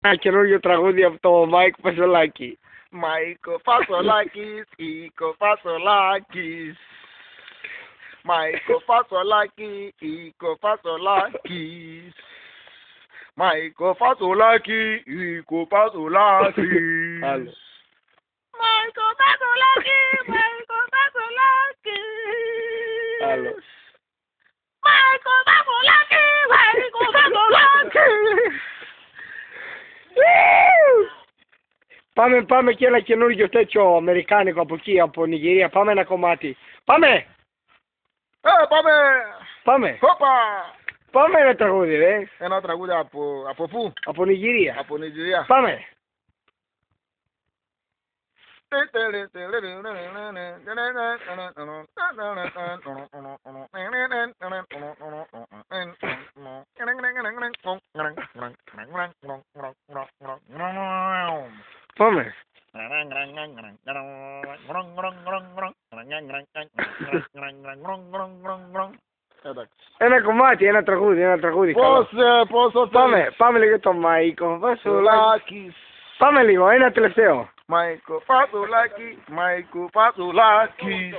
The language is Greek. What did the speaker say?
Ένα καινούργιο τραγούδι από το Μάικ Φασολάκη. Μάικο Φασολάκης, Ίκο Φασολάκης. Μάικο Φασολάκη, Ίκο Φασολάκης. Μάικο Φασολάκη, Ίκο Φασολάκης. Άλλο. Μάικο Φασολάκη, Μάικο Φασολάκη. Άλλο. Μάικο Φασολάκη, Μάικο Φασολάκη. Πάμε και ένα καινούργιο τέτοιο αμερικάνικο από εκεί, από Νιγηρία. Πάμε ένα κομμάτι. Πάμε! Πάμε! Πάμε! Χόπα! Πάμε ένα τραγούδι, ρε. Ένα τραγούδι από πού? Από Νιγηρία. Από Νιγηρία. Πάμε! Πάμε! Ένα κομμάτι, ένα τραγούδι. Πόσο Πάμε λίγο το Μάικο Φασολάκη. Φασολάκης. Πάμε λίγο, ένα τελευταίο. Μάικο Φασολάκη, Μάικο Φασολάκη.